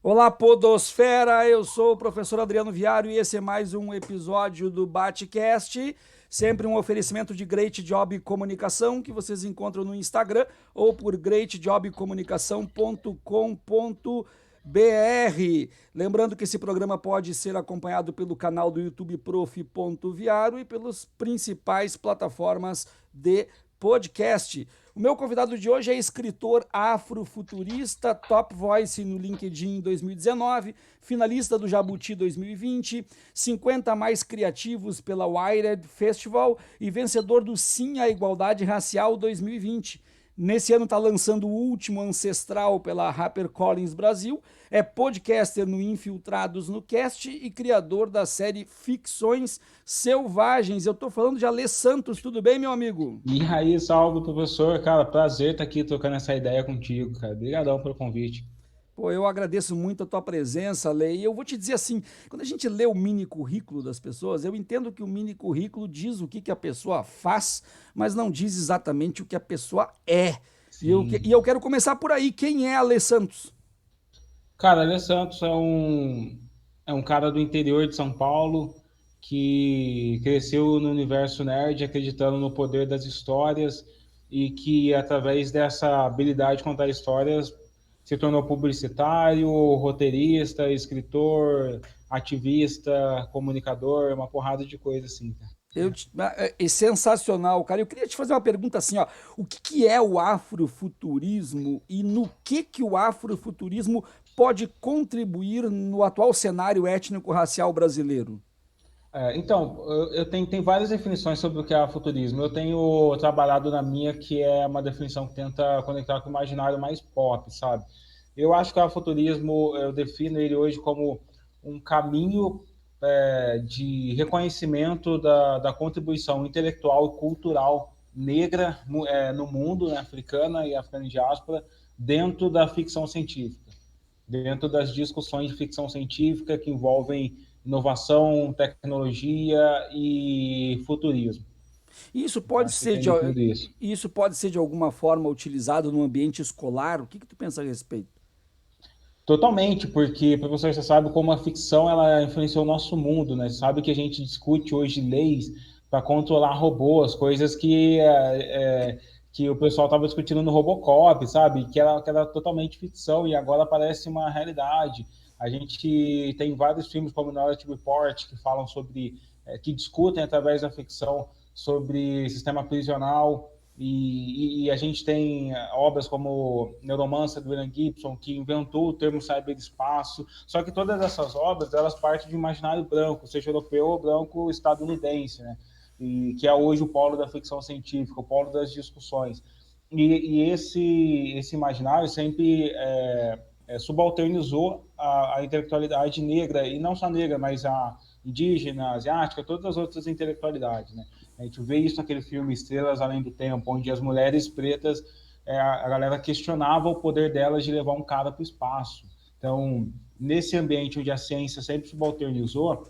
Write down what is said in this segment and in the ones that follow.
Olá, Podosfera! Eu sou o professor Adriano Viário e esse é mais um episódio do BateCast, sempre um oferecimento de Great Job Comunicação, que vocês encontram no Instagram ou por greatjobcomunicação.com.br. Lembrando que esse programa pode ser acompanhado pelo canal do YouTube Prof.Viário e pelas principais plataformas de podcast. O meu convidado de hoje é escritor afrofuturista, top voice no LinkedIn em 2019, finalista do Jabuti 2020, 50 mais criativos pela Wired Festival e vencedor do Sim à Igualdade Racial 2020. Nesse ano está lançando o último Ancestral pela HarperCollins Brasil, é podcaster no Infiltrados no Cast e criador da série Ficções Selvagens. Eu estou falando de Alê Santos, tudo bem, meu amigo? E aí, salve, professor. Cara, prazer estar aqui trocando essa ideia contigo, cara. Obrigadão pelo convite. Pô, eu agradeço muito a tua presença, Lei. E eu vou te dizer assim, quando a gente lê o mini currículo das pessoas, eu entendo que o mini currículo diz o que, que a pessoa faz, mas não diz exatamente o que a pessoa é. E eu Sim. quero começar por aí. Quem é Alê Santos? Cara, Alê Santos é um cara do interior de São Paulo que cresceu no universo nerd, acreditando no poder das histórias e que, através dessa habilidade de contar histórias, se tornou publicitário, roteirista, escritor, ativista, comunicador, uma porrada de coisa assim, cara. É sensacional, cara. Eu queria te fazer uma pergunta assim, ó. O que, que é o afrofuturismo e no que o afrofuturismo pode contribuir no atual cenário étnico-racial brasileiro? Então, eu tenho várias definições sobre o que é futurismo. Eu tenho trabalhado na minha, que é uma definição que tenta conectar com o imaginário mais pop, sabe? Eu acho que o futurismo, eu defino ele hoje como um caminho de reconhecimento da contribuição intelectual e cultural negra no mundo, né, africana e africana em diáspora, dentro da ficção científica, dentro das discussões de ficção científica que envolvem inovação, tecnologia e futurismo. Isso Eu pode acho que ser tem definido isso. isso pode ser de alguma forma utilizado no ambiente escolar? O que que tu pensa a respeito? Totalmente, porque, professor, você sabe como a ficção ela influenciou o nosso mundo, né? Sabe que a gente discute hoje leis para controlar robôs, coisas que o pessoal estava discutindo no Robocop, sabe? Que era totalmente ficção e agora parece uma realidade. A gente tem vários filmes como Minority Report que falam sobre, que discutem através da ficção sobre sistema prisional, e a gente tem obras como Neuromancer, do William Gibson, que inventou o termo cyberespaço. Só que todas essas obras, elas partem de um imaginário branco, seja europeu ou branco estadunidense, né? E que é hoje o polo da ficção científica, o polo das discussões. E esse imaginário sempre subalternizou a intelectualidade negra, e não só negra, mas a indígena, asiática, todas as outras intelectualidades, né? A gente vê isso naquele filme Estrelas Além do Tempo, onde as mulheres pretas, a galera questionava o poder delas de levar um cara para o espaço. Então, nesse ambiente onde a ciência sempre subalternizou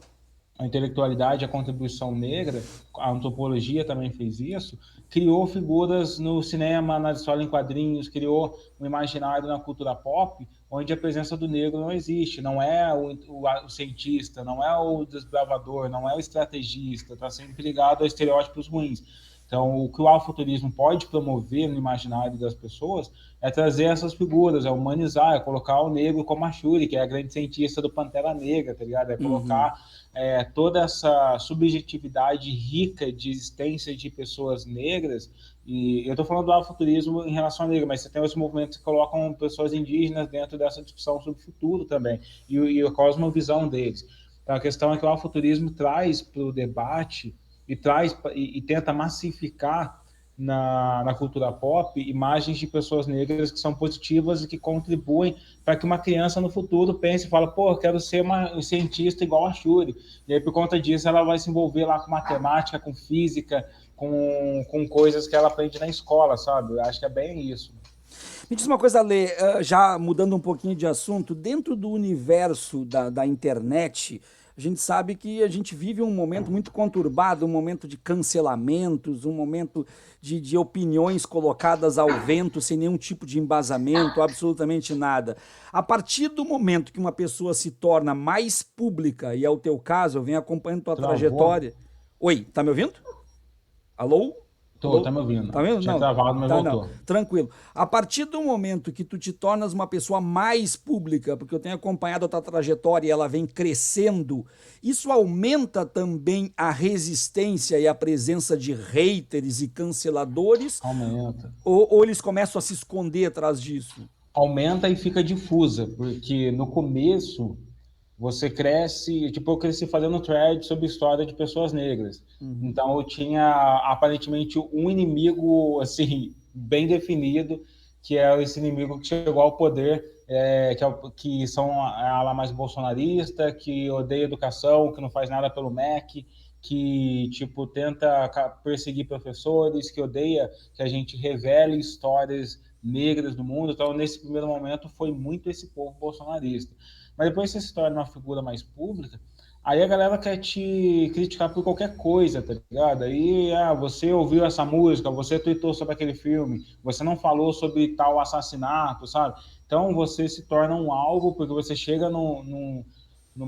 a intelectualidade, a contribuição negra, a antropologia também fez isso, criou figuras no cinema, na história em quadrinhos, criou um imaginário na cultura pop, onde a presença do negro não existe, não é o cientista, não é o desbravador, não é o estrategista, está sempre ligado a estereótipos ruins. Então, o que o afrofuturismo pode promover no imaginário das pessoas é trazer essas figuras, é humanizar, é colocar o negro como a Shuri, que é a grande cientista do Pantera Negra, tá ligado? É Uhum. colocar toda essa subjetividade rica de existência de pessoas negras. E eu estou falando do afrofuturismo em relação a negro, mas você tem os movimentos que colocam pessoas indígenas dentro dessa discussão sobre o futuro também, e a cosmovisão deles. Então, a questão é que o afrofuturismo traz para o debate e tenta massificar na cultura pop imagens de pessoas negras que são positivas e que contribuem para que uma criança no futuro pense e fala, pô, eu quero ser um cientista igual a Shuri. E aí, por conta disso, ela vai se envolver lá com matemática, com física, com coisas que ela aprende na escola, sabe? Eu acho que é bem isso. Me diz uma coisa, Lê, já mudando um pouquinho de assunto, dentro do universo da internet, a gente sabe que a gente vive um momento muito conturbado, um momento de cancelamentos, um momento de opiniões colocadas ao vento sem nenhum tipo de embasamento, absolutamente nada. A partir do momento que uma pessoa se torna mais pública, e é o teu caso, eu venho acompanhando tua Travou? trajetória. Oi, tá me ouvindo? Alô? Tô, Alô? tá me ouvindo. Tá vendo? Tinha Não. travado, mas Tá, não. voltou. Tranquilo. A partir do momento que tu te tornas uma pessoa mais pública, porque eu tenho acompanhado a tua trajetória e ela vem crescendo, isso aumenta também a resistência e a presença de haters e canceladores, Aumenta. ou eles começam a se esconder atrás disso? Aumenta e fica difusa, porque no começo você cresce, tipo, eu cresci fazendo thread sobre história de pessoas negras. Uhum. Então eu tinha aparentemente um inimigo assim bem definido, que é esse inimigo que chegou ao poder, que são a ala mais bolsonarista, que odeia educação, que não faz nada pelo MEC, que tipo tenta perseguir professores, que odeia que a gente revele histórias negras do mundo. Então nesse primeiro momento foi muito esse povo bolsonarista. Mas depois você se torna uma figura mais pública, aí a galera quer te criticar por qualquer coisa, tá ligado? Aí, você ouviu essa música, você tweetou sobre aquele filme, você não falou sobre tal assassinato, sabe? Então você se torna um alvo, porque você chega num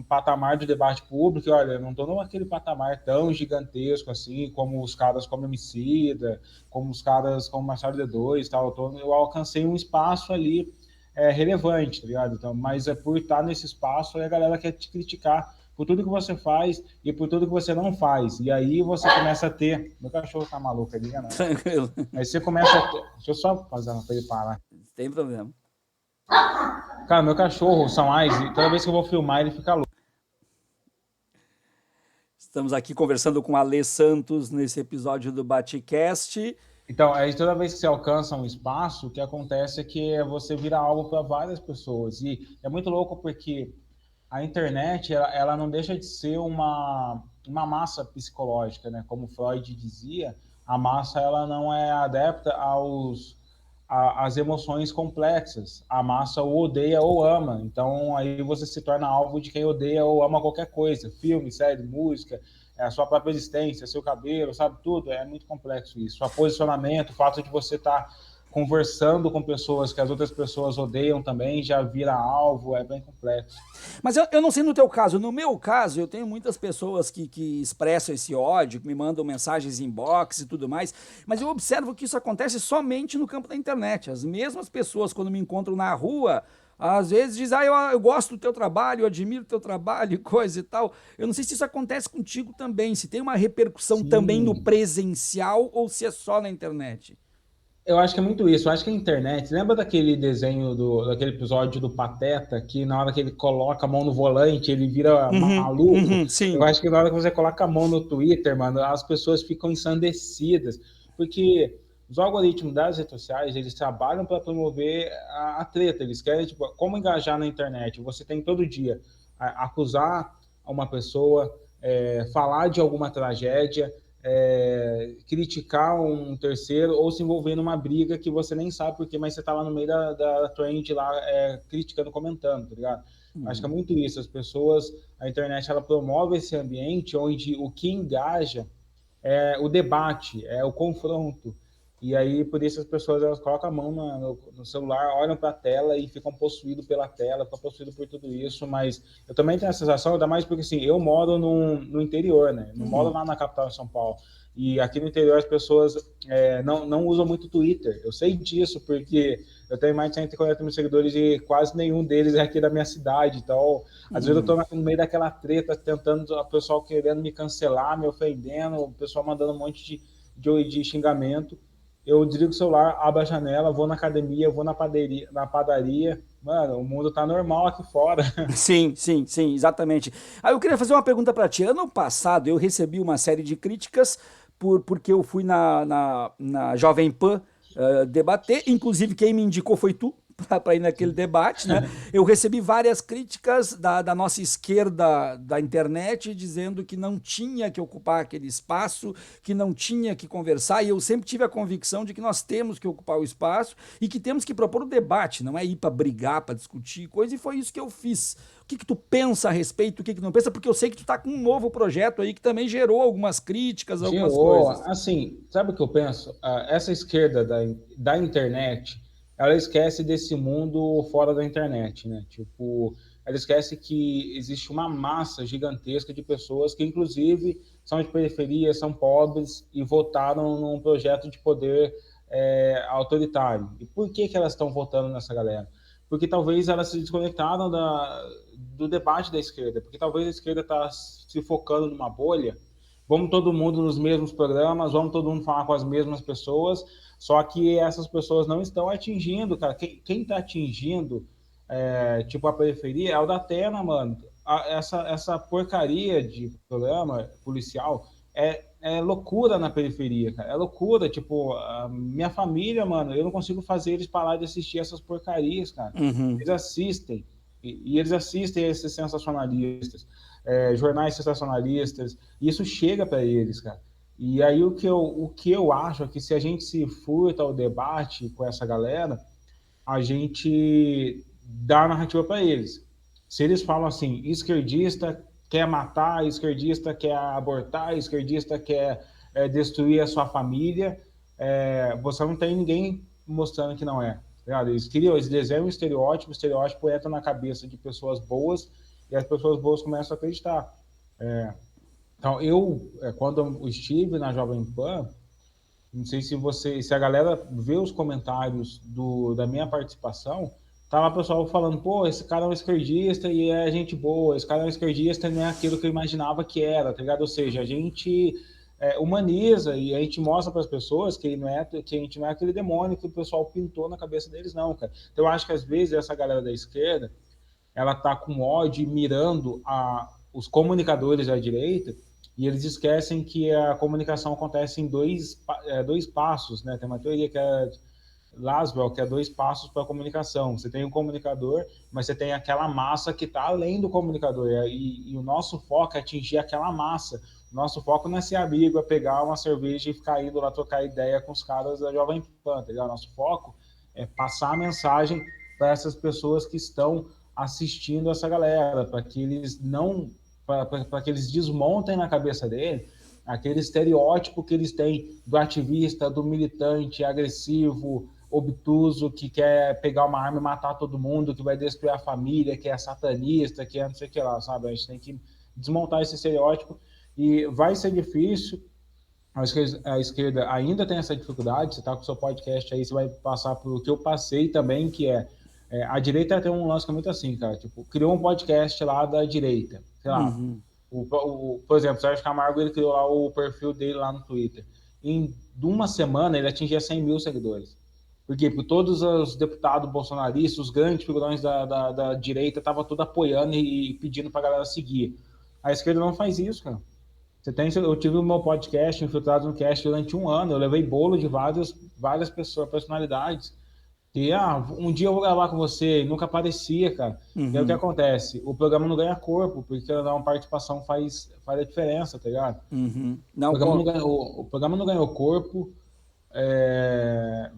patamar de debate público, e olha, eu não estou naquele patamar tão gigantesco assim, como os caras como Emicida, como os caras como Marcelo D2 tal, eu alcancei um espaço ali relevante, tá ligado? Então, mas é por estar nesse espaço, aí a galera quer te criticar por tudo que você faz e por tudo que você não faz. E aí você começa a ter... Meu cachorro tá maluco ali, né? Tranquilo. Aí você começa a ter... Deixa eu só fazer uma pra ele parar. Tem problema. Cara, meu cachorro, o Samwise, toda vez que eu vou filmar, ele fica louco. Estamos aqui conversando com a Alê Santos nesse episódio do Batecast. Então, aí toda vez que você alcança um espaço, o que acontece é que você vira alvo para várias pessoas. E é muito louco porque a internet, ela não deixa de ser uma massa psicológica, né? Como Freud dizia, a massa ela não é adepta às emoções complexas. A massa ou odeia ou ama. Então, aí você se torna alvo de quem odeia ou ama qualquer coisa. Filme, série, música, a sua própria existência, seu cabelo, sabe? Tudo. É muito complexo isso. Seu posicionamento, o fato de você estar conversando com pessoas que as outras pessoas odeiam também, já vira alvo, é bem complexo. Mas eu não sei no teu caso. No meu caso, eu tenho muitas pessoas que expressam esse ódio, que me mandam mensagens inbox e tudo mais, mas eu observo que isso acontece somente no campo da internet. As mesmas pessoas, quando me encontram na rua, às vezes dizem, eu gosto do teu trabalho, eu admiro o teu trabalho, coisa e tal. Eu não sei se isso acontece contigo também, se tem uma repercussão também no Sim, presencial ou se é só na internet. eu acho que é muito isso. Eu acho que a internet. Lembra daquele desenho, daquele episódio do Pateta, que na hora que ele coloca a mão no volante, ele vira Uhum, maluco? uhum, Eu sim. acho que na hora que você coloca a mão no Twitter, mano, as pessoas ficam ensandecidas. Porque os algoritmos das redes sociais, eles trabalham para promover a treta. Eles querem, tipo, como engajar na internet. Você tem todo dia acusar uma pessoa, falar de alguma tragédia, criticar um terceiro ou se envolver numa briga que você nem sabe por quê, mas você tá lá no meio da trend lá criticando, comentando, tá ligado? Acho que é Uhum. muito isso. As pessoas, a internet, ela promove esse ambiente onde o que engaja é o debate, é o confronto. E aí, por isso, as pessoas elas colocam a mão no celular, olham para a tela e ficam possuídos pela tela, ficam possuídos por tudo isso. Mas eu também tenho a sensação, ainda mais porque assim, eu moro no interior, né? Não moro Uhum. lá na capital de São Paulo. E aqui no interior as pessoas não usam muito Twitter. Eu sei disso porque eu tenho mais de 140 mil seguidores e quase nenhum deles é aqui da minha cidade. Então, às vezes eu Uhum. estou no meio daquela treta, tentando, o pessoal querendo me cancelar, me ofendendo, o pessoal mandando um monte de xingamento. Eu desligo o celular, abro a janela, vou na academia, vou na padaria. Mano, o mundo tá normal aqui fora. Sim, sim, sim, exatamente. Aí eu queria fazer uma pergunta para ti. Ano passado eu recebi uma série de críticas porque eu fui na Jovem Pan debater. Inclusive, quem me indicou foi tu. para ir naquele debate, né? Eu recebi várias críticas da nossa esquerda da internet dizendo que não tinha que ocupar aquele espaço, que não tinha que conversar, e eu sempre tive a convicção de que nós temos que ocupar o espaço e que temos que propor o debate, não é ir para brigar, para discutir coisa, e foi isso que eu fiz. O que tu pensa a respeito, o que tu não pensa? Porque eu sei que tu tá com um novo projeto aí que também gerou algumas críticas, algumas Gerou, coisas. assim, sabe o que eu penso? Essa esquerda da internet, ela esquece desse mundo fora da internet, né? Tipo, ela esquece que existe uma massa gigantesca de pessoas que, inclusive, são de periferia, são pobres e votaram num projeto de poder autoritário. E por que que elas estão votando nessa galera? Porque talvez elas se desconectaram do debate da esquerda, porque talvez a esquerda está se focando numa bolha. Vamos todo mundo nos mesmos programas, vamos todo mundo falar com as mesmas pessoas, só que essas pessoas não estão atingindo, cara. Quem está atingindo, tipo, a periferia é o da Atena, mano. Essa porcaria de programa policial é loucura na periferia, cara. É loucura, tipo, a minha família, mano, eu não consigo fazer eles parar de assistir essas porcarias, cara. Uhum. Eles assistem, e eles assistem a esses sensacionalistas, jornais sensacionalistas, e isso chega para eles, cara. E aí o que eu acho é que se a gente se furta ao debate com essa galera, a gente dá a narrativa para eles. Se eles falam assim, esquerdista quer matar, esquerdista quer abortar, esquerdista quer destruir a sua família, você não tem ninguém mostrando que não é. Eles desenham um estereótipo, o estereótipo entra na cabeça de pessoas boas e as pessoas boas começam a acreditar. Então, quando eu estive na Jovem Pan, não sei se a galera vê os comentários da minha participação, tava o pessoal falando, pô, esse cara é um esquerdista e é gente boa, esse cara é um esquerdista e não é aquilo que eu imaginava que era, tá ligado? Ou seja, a gente humaniza e a gente mostra para as pessoas que a gente não é aquele demônio que o pessoal pintou na cabeça deles, não, cara. Então, eu acho que às vezes essa galera da esquerda, ela tá com ódio mirando os comunicadores da direita, e eles esquecem que a comunicação acontece em dois passos, né? Tem uma teoria que é Laswell, que é 2 passos para a comunicação. Você tem um comunicador, mas você tem aquela massa que está além do comunicador. E o nosso foco é atingir aquela massa. O nosso foco não é ser amigo, é pegar uma cerveja e ficar indo lá trocar ideia com os caras da Jovem Pan. Tá? Nosso foco é passar a mensagem para essas pessoas que estão assistindo essa galera, para que eles não, para que eles desmontem na cabeça dele aquele estereótipo que eles têm do ativista, do militante agressivo, obtuso, que quer pegar uma arma e matar todo mundo, que vai destruir a família, que é satanista, que é não sei o que lá, sabe? A gente tem que desmontar esse estereótipo e vai ser difícil. A esquerda ainda tem essa dificuldade. Você está com o seu podcast aí, você vai passar por o que eu passei também, que a direita tem um lance que é muito assim, cara. Tipo, criou um podcast lá da direita, sei lá. Uhum. Por exemplo, o Sérgio Camargo, ele criou lá o perfil dele lá no Twitter. Em uma semana, ele atingia 100 mil seguidores. Por quê? Porque todos os deputados bolsonaristas, os grandes figurões da direita, estavam tudo apoiando e pedindo para a galera seguir. A esquerda não faz isso, cara. Eu tive o meu podcast, Infiltrado no Cast, durante 1 ano. Eu levei bolo de várias pessoas, personalidades. E, um dia eu vou gravar com você, e nunca aparecia, cara. E aí o que Uhum. acontece? O programa não ganha corpo, porque uma participação faz a diferença, tá ligado? Uhum. O Não, programa não ganhou, o programa não ganhou corpo,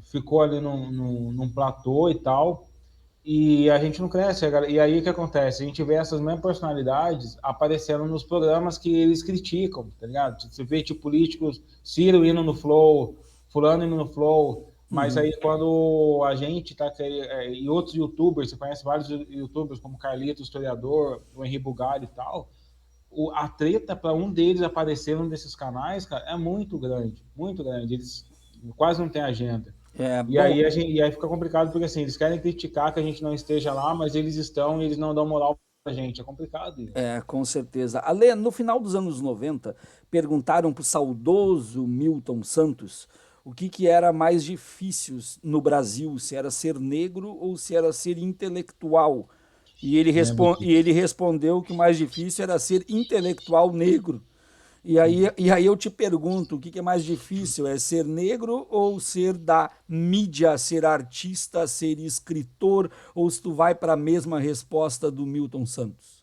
ficou ali num platô e tal, e a gente não cresce. E aí o que acontece? A gente vê essas mesmas personalidades aparecendo nos programas que eles criticam, tá ligado? Você vê, tipo, políticos, Ciro indo no Flow, fulano indo no Flow, mas uhum. aí quando a gente tá e outros youtubers, você conhece vários youtubers como Carlito, historiador, o Henri Bugalho e tal, a treta para um deles aparecer num desses canais, cara, é muito grande, muito grande. Eles quase não têm agenda. E Bom, aí fica complicado, porque assim, eles querem criticar que a gente não esteja lá, mas eles estão e eles não dão moral pra gente. É complicado isso. com certeza. Ale, no final dos anos 90, perguntaram para o saudoso Milton Santos o que era mais difícil no Brasil, se era ser negro ou se era ser intelectual. E ele, Lembro e ele disso. respondeu que o mais difícil era ser intelectual negro. E aí eu te pergunto, o que é mais difícil? É ser negro ou ser da mídia, ser artista, ser escritor? Ou se tu vai para a mesma resposta do Milton Santos?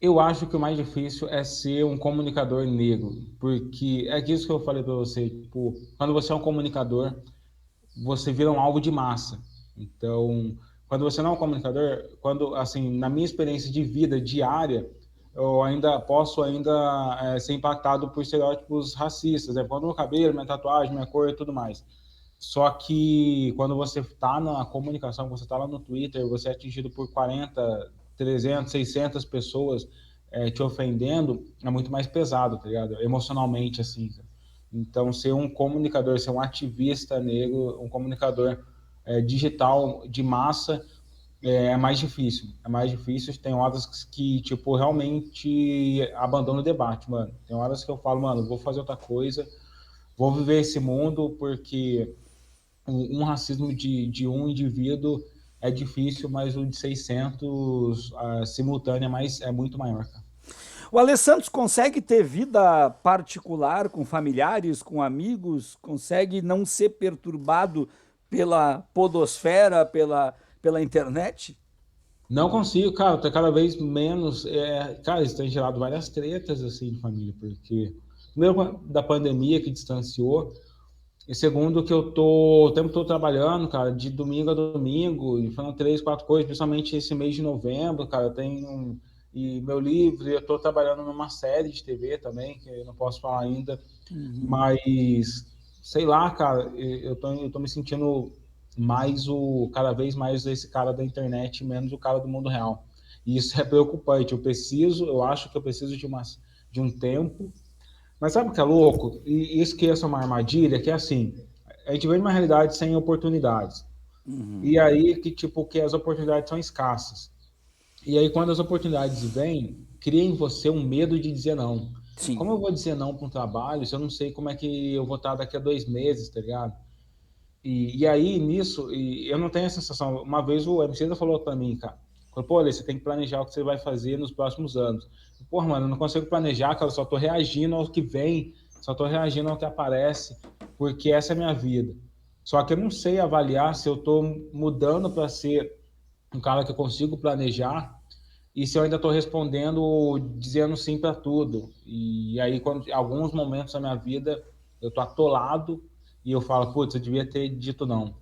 Eu acho que o mais difícil é ser um comunicador negro, porque é isso que eu falei para você, tipo, quando você é um comunicador, você vira um alvo de massa. Então, quando você não é um comunicador, quando assim, na minha experiência de vida diária, eu ainda posso ser impactado por estereótipos racistas, né? Quando meu cabelo, minha tatuagem, minha cor e tudo mais. Só que quando você está na comunicação, você está lá no Twitter, você é atingido por 40, 300, 600 pessoas te ofendendo, é muito mais pesado, tá ligado? Emocionalmente, assim. Então, ser um comunicador, ser um ativista negro, um comunicador digital de massa é mais difícil. É mais difícil. Tem horas que, tipo, realmente abandono o debate, mano. Tem horas que eu falo, mano, vou fazer outra coisa, vou viver esse mundo, porque um racismo de um indivíduo é difícil, mas o de 600 simultâneo é muito maior, cara. O Alessandro consegue ter vida particular com familiares, com amigos? Consegue não ser perturbado pela podosfera, pela internet? Não consigo, cara, tá cada vez menos. Cara, isso tem gerado várias tretas assim de família, porque primeiro da pandemia que distanciou, e segundo que eu tô o tempo todo trabalhando, cara, de domingo a domingo, e falando três, quatro coisas, principalmente esse mês de novembro, cara, eu tenho e meu livro, eu tô trabalhando numa série de TV também, que eu não posso falar ainda, Uhum. mas sei lá, cara, eu tô me sentindo cada vez mais esse cara da internet, menos o cara do mundo real. E isso é preocupante. Eu acho que eu preciso de um tempo. Mas sabe o que é louco? E isso que é uma armadilha, que é assim, a gente vê uma realidade sem oportunidades. Uhum. E aí que tipo que as oportunidades são escassas. E aí, quando as oportunidades vêm, cria em você um medo de dizer não. Sim. Como eu vou dizer não para um trabalho se eu não sei como é que eu vou estar daqui a 2 meses, tá ligado? E aí, nisso, eu não tenho a sensação. Uma vez o MC ainda falou para mim, cara, falou, pô, Ale, você tem que planejar o que você vai fazer nos próximos anos. Porra, mano, eu não consigo planejar, cara, eu só tô reagindo ao que vem, só tô reagindo ao que aparece, porque essa é a minha vida. Só que eu não sei avaliar se eu tô mudando para ser um cara que eu consigo planejar e se eu ainda estou respondendo dizendo sim para tudo. E aí, quando em alguns momentos da minha vida eu tô atolado e eu falo, putz, eu devia ter dito não.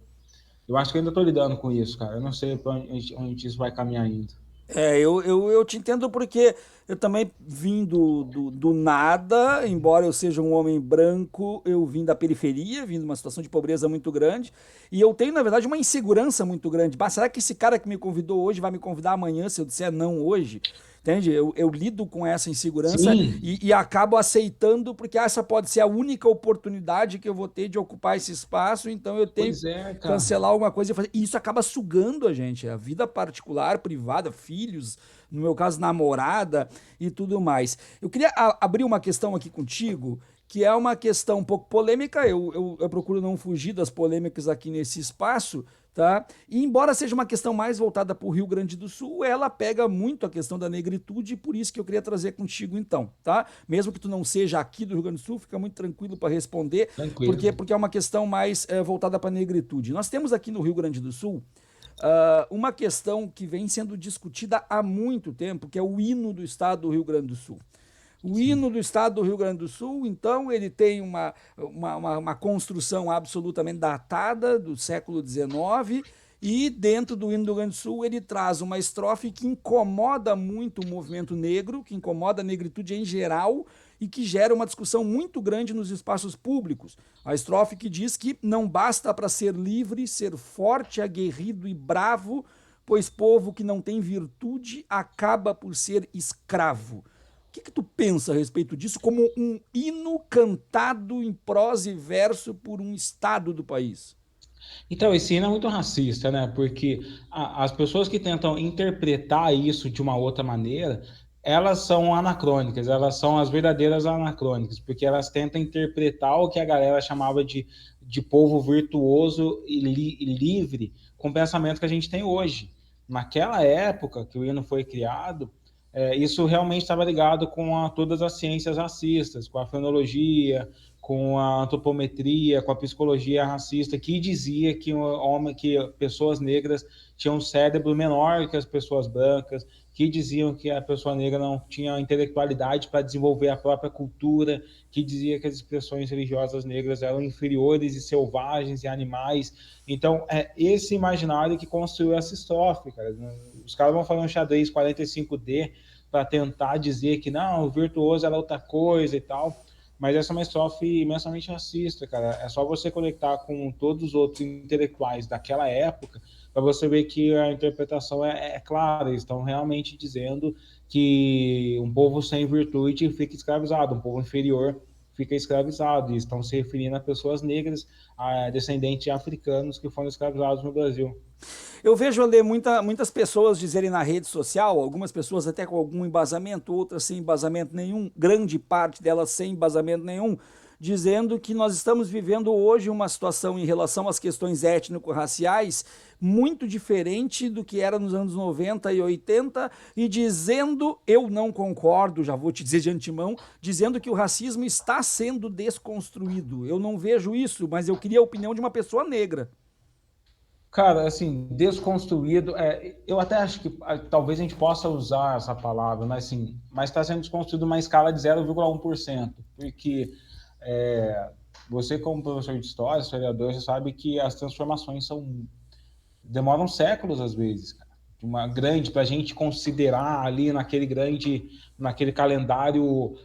Eu acho que eu ainda estou lidando com isso, cara. Eu não sei para onde isso vai caminhar ainda. Eu te entendo porque eu também vim do nada, embora eu seja um homem branco, eu vim da periferia, vim de uma situação de pobreza muito grande, e eu tenho, na verdade, uma insegurança muito grande. Bah, será que esse cara que me convidou hoje vai me convidar amanhã se eu disser não hoje? Entende? Eu lido com essa insegurança Sim, e acabo aceitando, porque essa pode ser a única oportunidade que eu vou ter de ocupar esse espaço, então eu tenho que pois é, cara. cancelar alguma coisa e fazer. E isso acaba sugando a gente, a vida particular, privada, filhos, no meu caso, namorada e tudo mais. Eu queria abrir uma questão aqui contigo, que é uma questão um pouco polêmica. Eu procuro não fugir das polêmicas aqui nesse espaço, tá? E embora seja uma questão mais voltada para o Rio Grande do Sul, ela pega muito a questão da negritude, e por isso que eu queria trazer contigo então, tá? Mesmo que tu não seja aqui do Rio Grande do Sul, fica muito tranquilo para responder, Tranquilo. porque é uma questão mais voltada para a negritude. Nós temos aqui no Rio Grande do Sul uma questão que vem sendo discutida há muito tempo, que é o hino do estado do Rio Grande do Sul. O Sim. hino do estado do Rio Grande do Sul, então, ele tem uma construção absolutamente datada do século XIX, e dentro do hino do Rio Grande do Sul ele traz uma estrofe que incomoda muito o movimento negro, que incomoda a negritude em geral e que gera uma discussão muito grande nos espaços públicos. A estrofe que diz que não basta para ser livre ser forte, aguerrido e bravo, pois povo que não tem virtude acaba por ser escravo. O que tu pensa a respeito disso como um hino cantado em prosa e verso por um estado do país? Então, esse hino é muito racista, né? Porque as pessoas que tentam interpretar isso de uma outra maneira, elas são anacrônicas, elas são as verdadeiras anacrônicas, porque elas tentam interpretar o que a galera chamava de povo virtuoso e livre com o pensamento que a gente tem hoje. Naquela época que o hino foi criado, isso realmente estava ligado com todas as ciências racistas, com a fenologia, com a antropometria, com a psicologia racista, que dizia que pessoas negras tinham um cérebro menor que as pessoas brancas, que diziam que a pessoa negra não tinha intelectualidade para desenvolver a própria cultura, que dizia que as expressões religiosas negras eram inferiores e selvagens e animais. Então, é esse imaginário que construiu essa estrofe, cara. Os caras vão fazer um xadrez 45D para tentar dizer que não, o virtuoso era outra coisa e tal, mas essa é uma estrofe imensamente racista, cara. É só você conectar com todos os outros intelectuais daquela época para você ver que a interpretação é clara. Eles estão realmente dizendo que um povo sem virtude fica escravizado, um povo inferior fica escravizado. E estão se referindo a pessoas negras, a descendentes de africanos que foram escravizados no Brasil. Eu vejo ler muitas pessoas dizerem na rede social, algumas pessoas até com algum embasamento, outras sem embasamento nenhum, grande parte delas sem embasamento nenhum, dizendo que nós estamos vivendo hoje uma situação em relação às questões étnico-raciais muito diferente do que era nos anos 90 e 80, e dizendo, eu não concordo, já vou te dizer de antemão, dizendo que o racismo está sendo desconstruído. Eu não vejo isso, mas eu queria a opinião de uma pessoa negra. Cara, assim, desconstruído, eu até acho que talvez a gente possa usar essa palavra, mas está sendo desconstruído uma escala de 0,1%, porque você, como professor de história, historiador, você sabe que as transformações demoram séculos às vezes, cara. Uma grande, para a gente considerar ali naquele calendário,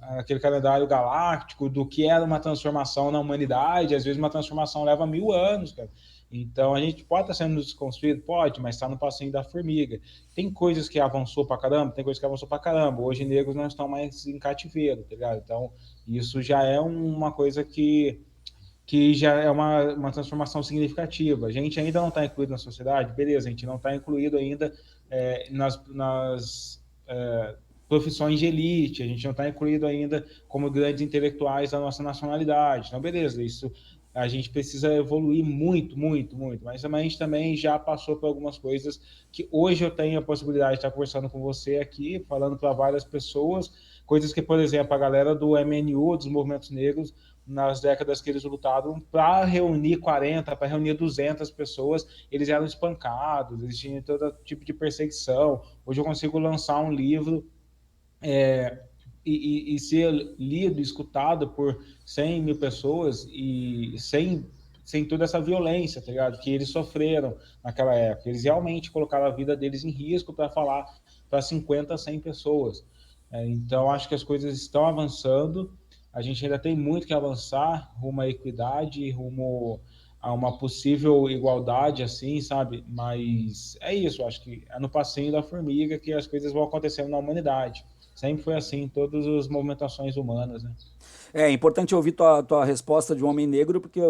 aquele calendário galáctico do que era uma transformação na humanidade. Às vezes uma transformação leva 1000 anos, cara. Então a gente pode estar sendo desconstruído, pode, mas está no passinho da formiga. Tem coisas que avançou para caramba, tem coisas que avançou para caramba. Hoje negros não estão mais em cativeiro, tá ligado? Então isso já é uma coisa que já é uma transformação significativa. A gente ainda não está incluído na sociedade, beleza, a gente não está incluído ainda nas profissões de elite, a gente não está incluído ainda como grandes intelectuais da nossa nacionalidade. Então, beleza, isso a gente precisa evoluir muito, muito, muito, mas a gente também já passou por algumas coisas que hoje eu tenho a possibilidade de estar conversando com você aqui, falando para várias pessoas, coisas que, por exemplo, a galera do MNU, dos movimentos negros, nas décadas que eles lutaram, para reunir 40, para reunir 200 pessoas, eles eram espancados, eles tinham todo tipo de perseguição. Hoje eu consigo lançar um livro e ser lido, escutado por 100 mil pessoas e sem toda essa violência, tá ligado? Que eles sofreram naquela época. Eles realmente colocaram a vida deles em risco para falar para 50, 100 pessoas. Então, acho que as coisas estão avançando. A gente ainda tem muito que avançar rumo à equidade, rumo a uma possível igualdade, assim, sabe? Mas é isso, acho que é no passinho da formiga que as coisas vão acontecendo na humanidade. Sempre foi assim em todas as movimentações humanas, né? É importante ouvir tua resposta de um homem negro, porque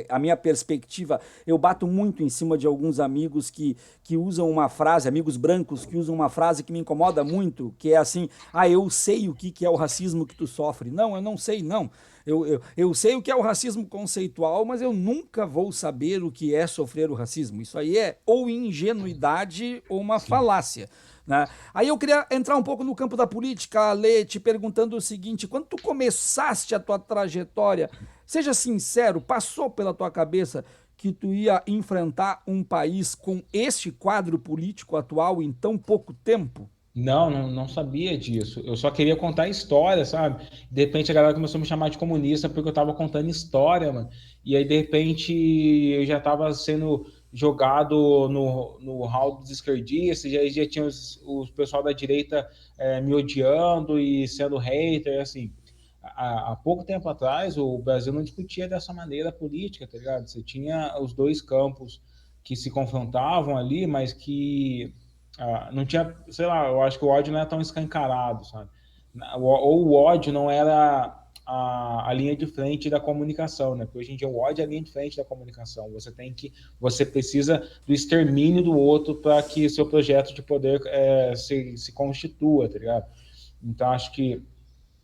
a minha perspectiva, eu bato muito em cima de alguns amigos que usam uma frase, amigos brancos que usam uma frase que me incomoda muito, que é assim, eu sei o que é o racismo que tu sofre. Não, eu não sei, não. Eu sei o que é o racismo conceitual, mas eu nunca vou saber o que é sofrer o racismo. Isso aí é ou ingenuidade ou uma Sim. falácia. Né? Aí eu queria entrar um pouco no campo da política, Lê, te perguntando o seguinte: quando tu começaste a tua trajetória, seja sincero, passou pela tua cabeça que tu ia enfrentar um país com este quadro político atual em tão pouco tempo? Não sabia disso. Eu só queria contar história, sabe? De repente a galera começou a me chamar de comunista porque eu tava contando história, mano. E aí, de repente, eu já tava sendo jogado no hall dos esquerdistas, já tinha os pessoal da direita me odiando e sendo hater, assim. Há pouco tempo atrás, o Brasil não discutia dessa maneira política, tá ligado? Você tinha os dois campos que se confrontavam ali, mas que não tinha, sei lá, eu acho que o ódio não era tão escancarado, sabe? Ou o ódio não era a linha de frente da comunicação, né? Porque hoje em dia o ódio é a linha de frente da comunicação. Você precisa do extermínio do outro para que seu projeto de poder se constitua, tá ligado? Então acho que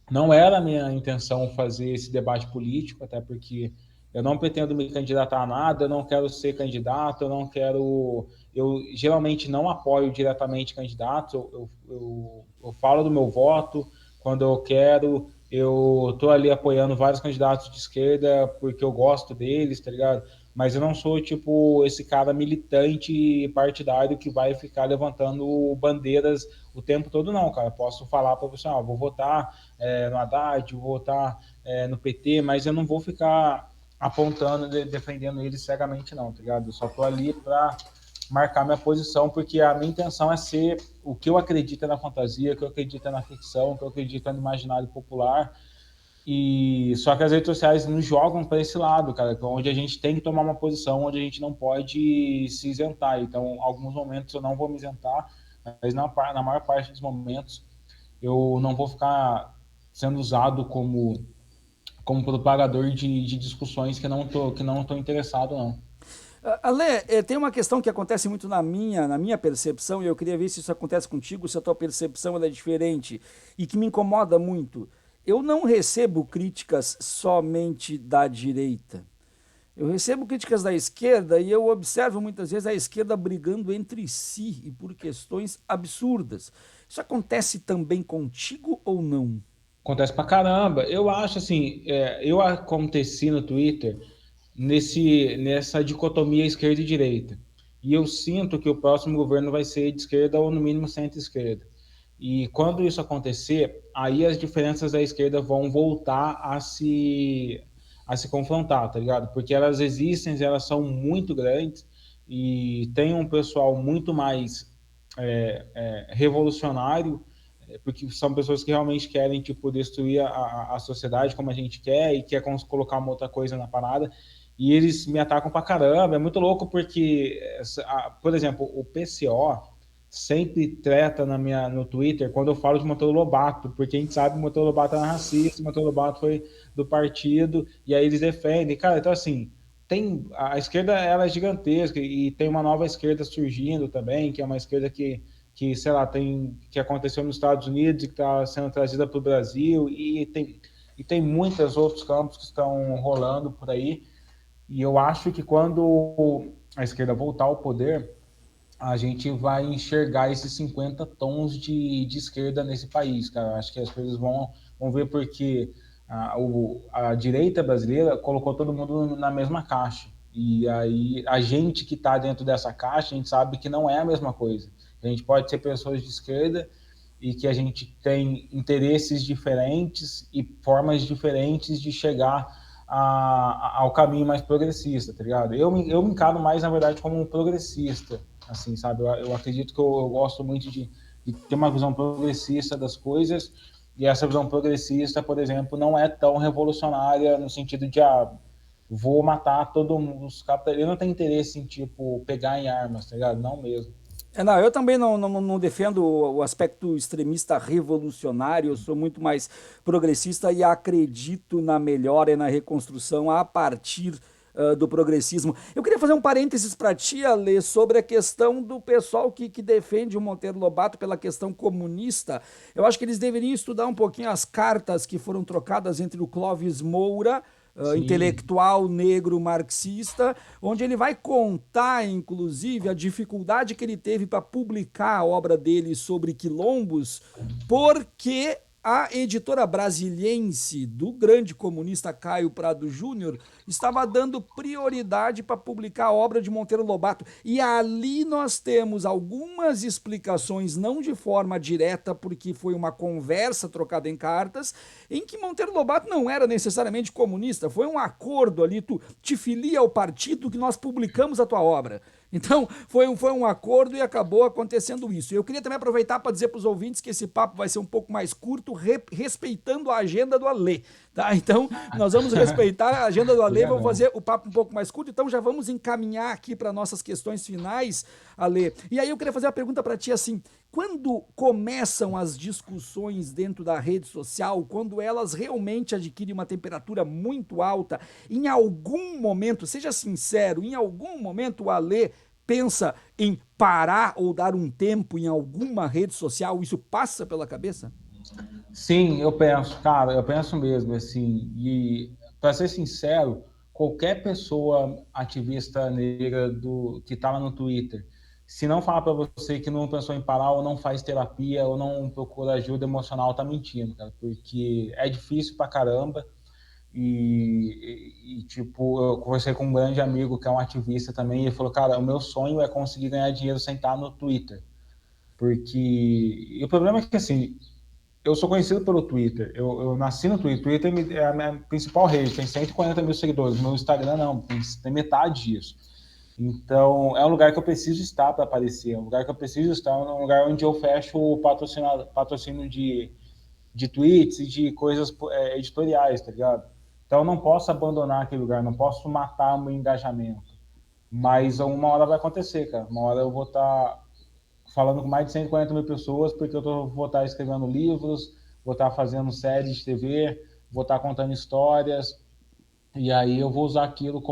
não era a minha intenção fazer esse debate político, até porque Eu não pretendo me candidatar a nada, eu não quero ser candidato, eu não quero. Eu geralmente não apoio diretamente candidatos, eu falo do meu voto quando eu quero, eu estou ali apoiando vários candidatos de esquerda porque eu gosto deles, tá ligado? Mas eu não sou, tipo, esse cara militante partidário que vai ficar levantando bandeiras o tempo todo, não, cara. Posso falar para você, vou votar no Haddad, vou votar no PT, mas eu não vou ficar apontando, defendendo eles cegamente, não, tá ligado? Eu só tô ali para marcar minha posição, porque a minha intenção é ser o que eu acredito na fantasia, o que eu acredito na ficção, o que eu acredito no imaginário popular. E só que as redes sociais nos jogam para esse lado, cara, onde a gente tem que tomar uma posição, onde a gente não pode se isentar. Então, alguns momentos eu não vou me isentar, mas na maior parte dos momentos eu não vou ficar sendo usado como propagador de discussões que não tô interessado, não. Ale, tem uma questão que acontece muito na minha percepção, e eu queria ver se isso acontece contigo, se a tua percepção ela é diferente, e que me incomoda muito. Eu não recebo críticas somente da direita. Eu recebo críticas da esquerda e eu observo muitas vezes a esquerda brigando entre si e por questões absurdas. Isso acontece também contigo ou não? Acontece pra caramba. Eu acho assim, eu aconteci no Twitter nessa dicotomia esquerda e direita. E eu sinto que o próximo governo vai ser de esquerda ou no mínimo centro-esquerda. E quando isso acontecer, aí as diferenças da esquerda vão voltar a se confrontar, tá ligado? Porque elas existem, elas são muito grandes e tem um pessoal muito mais revolucionário, porque são pessoas que realmente querem, tipo, destruir a sociedade como a gente quer e quer colocar uma outra coisa na parada. E eles me atacam pra caramba. É muito louco porque, por exemplo, o PCO sempre treta no Twitter quando eu falo de Monteiro Lobato, porque a gente sabe que o Monteiro Lobato era racista, o Monteiro Lobato foi do partido, e aí eles defendem. Cara, então assim, a esquerda ela é gigantesca e tem uma nova esquerda surgindo também, que é uma esquerda sei lá, que aconteceu nos Estados Unidos e que está sendo trazida para o Brasil, e tem muitos outros campos que estão rolando por aí. E eu acho que quando a esquerda voltar ao poder, a gente vai enxergar esses 50 tons de esquerda nesse país, cara. Acho que as coisas vão ver porque a direita brasileira colocou todo mundo na mesma caixa. E aí a gente que está dentro dessa caixa, a gente sabe que não é a mesma coisa. A gente pode ser pessoas de esquerda e que a gente tem interesses diferentes e formas diferentes de chegar ao caminho mais progressista, tá ligado? Eu me encaro mais, na verdade, como um progressista, assim, sabe? Eu acredito que eu gosto muito de ter uma visão progressista das coisas, e essa visão progressista, por exemplo, não é tão revolucionária no sentido de, vou matar todos os capitalistas. Eu não tenho interesse em, tipo, pegar em armas, tá ligado? Não mesmo. Não, eu também não defendo o aspecto extremista revolucionário, eu sou muito mais progressista e acredito na melhora e na reconstrução a partir do progressismo. Eu queria fazer um parênteses para ti, Ale, sobre a questão do pessoal que defende o Monteiro Lobato pela questão comunista. Eu acho que eles deveriam estudar um pouquinho as cartas que foram trocadas entre o Clóvis Moura, Sim. intelectual negro marxista, onde ele vai contar, inclusive, a dificuldade que ele teve para publicar a obra dele sobre quilombos, porque a editora brasiliense do grande comunista Caio Prado Júnior estava dando prioridade para publicar a obra de Monteiro Lobato. E ali nós temos algumas explicações, não de forma direta, porque foi uma conversa trocada em cartas, em que Monteiro Lobato não era necessariamente comunista, foi um acordo ali, tu te filia ao partido que nós publicamos a tua obra. Então, foi um acordo e acabou acontecendo isso. Eu queria também aproveitar para dizer para os ouvintes que esse papo vai ser um pouco mais curto, respeitando a agenda do Alê, tá? Então, nós vamos respeitar a agenda do Alê, vamos fazer o papo um pouco mais curto, então já vamos encaminhar aqui para nossas questões finais, Alê. E aí eu queria fazer uma pergunta para ti assim, quando começam as discussões dentro da rede social, quando elas realmente adquirem uma temperatura muito alta, em algum momento, seja sincero, em algum momento o Alê pensa em parar ou dar um tempo em alguma rede social? Isso passa pela cabeça? Sim, eu penso, cara, eu penso mesmo, assim, e para ser sincero, qualquer pessoa ativista negra que está lá no Twitter, se não falar para você que não pensou em parar, ou não faz terapia, ou não procura ajuda emocional, tá mentindo, cara, porque é difícil pra caramba. Tipo, eu conversei com um grande amigo que é um ativista também, e ele falou, cara, o meu sonho é conseguir ganhar dinheiro sem estar no Twitter. Porque. E o problema é que, assim, eu sou conhecido pelo Twitter. Eu nasci no Twitter. Twitter é a minha principal rede, tem 140 mil seguidores. Meu Instagram não, tem metade disso. Então, é um lugar que eu preciso estar para aparecer. É um lugar que eu preciso estar, é um lugar onde eu fecho o patrocínio de tweets e de coisas editoriais, tá ligado? Então, eu não posso abandonar aquele lugar, não posso matar o meu engajamento. Mas uma hora vai acontecer, cara. Uma hora eu vou estar falando com mais de 140 mil pessoas, porque vou estar escrevendo livros, vou estar fazendo séries de TV, vou estar contando histórias, e aí eu vou usar aquilo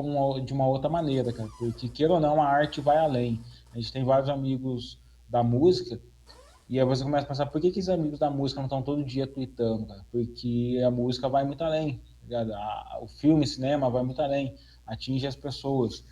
de uma outra maneira, cara, porque queira ou não, a arte vai além. A gente tem vários amigos da música, e aí você começa a pensar, por que os amigos da música não estão todo dia tweetando, cara? Porque a música vai muito além, tá ligado? O filme, cinema vai muito além, atinge as pessoas.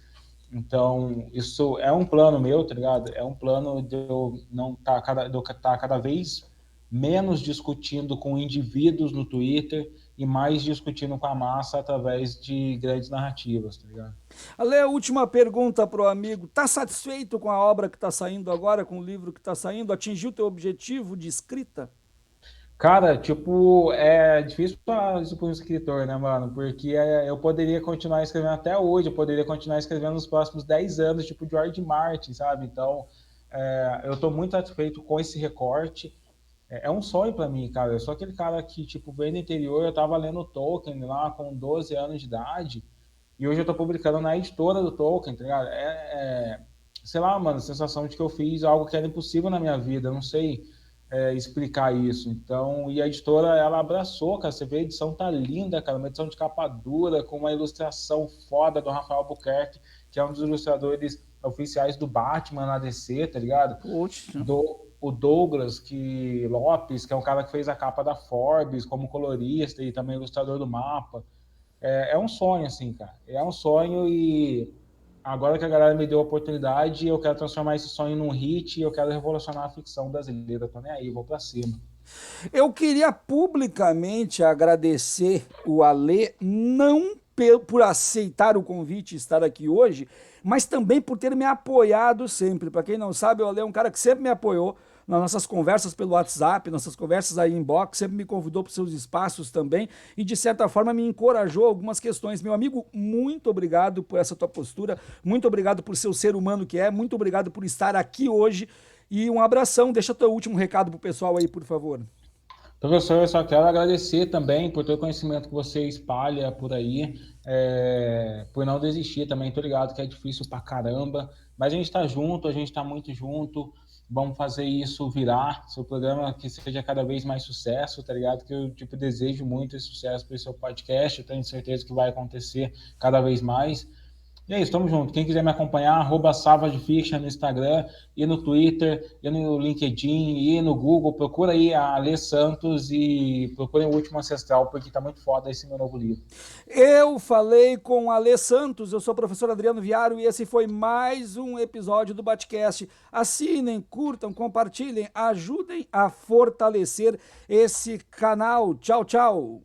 Então, isso é um plano meu, tá ligado? É um plano de eu não tá cada vez menos discutindo com indivíduos no Twitter e mais discutindo com a massa através de grandes narrativas, tá ligado? Ale, última pergunta para o amigo. Tá satisfeito com a obra que está saindo agora, com o livro que está saindo? Atingiu teu objetivo de escrita? Cara, tipo, é difícil para isso para um escritor, né, mano? Porque eu poderia continuar escrevendo até hoje, eu poderia continuar escrevendo nos próximos 10 anos, tipo George Martin, sabe? Então, eu tô muito satisfeito com esse recorte. É um sonho para mim, cara. Eu sou aquele cara que, tipo, veio do interior, eu tava lendo Tolkien lá com 12 anos de idade, e hoje eu tô publicando na editora do Tolkien, tá ligado? Sei lá, mano, a sensação de que eu fiz algo que era impossível na minha vida, eu não sei explicar isso. Então, e a editora, ela abraçou, cara. Você vê, a edição tá linda, cara. Uma edição de capa dura, com uma ilustração foda do Rafael Albuquerque, que é um dos ilustradores oficiais do Batman na DC, tá ligado? Poxa. O Douglas Lopes, que é um cara que fez a capa da Forbes como colorista e também ilustrador do mapa. É um sonho, assim, cara. É um sonho e agora que a galera me deu a oportunidade, eu quero transformar esse sonho num hit e eu quero revolucionar a ficção brasileira. Tô nem aí, vou pra cima. Eu queria publicamente agradecer o Alê, não por aceitar o convite e estar aqui hoje, mas também por ter me apoiado sempre. Para quem não sabe, o Alê é um cara que sempre me apoiou nas nossas conversas pelo WhatsApp, nossas conversas aí inbox, sempre me convidou para os seus espaços também e de certa forma me encorajou algumas questões. Meu amigo, muito obrigado por essa tua postura, muito obrigado por ser o ser humano que é, muito obrigado por estar aqui hoje e um abração. Deixa teu último recado pro pessoal aí, por favor. Professor, eu só quero agradecer também por todo o conhecimento que você espalha por aí, por não desistir também. Tô ligado que é difícil pra caramba, mas a gente tá junto, a gente tá muito junto. Vamos fazer isso virar, seu programa que seja cada vez mais sucesso, tá ligado? Que eu, tipo, desejo muito esse sucesso para o seu podcast, eu tenho certeza que vai acontecer cada vez mais. E é isso, tamo junto. Quem quiser me acompanhar, @savagefiction no Instagram, e no Twitter, e no LinkedIn, e no Google, procura aí a Alê Santos e procurem o Último Ancestral, porque tá muito foda esse meu novo livro. Eu falei com Alê Santos, eu sou o professor Adriano Viaro e esse foi mais um episódio do Batcast. Assinem, curtam, compartilhem, ajudem a fortalecer esse canal. Tchau, tchau.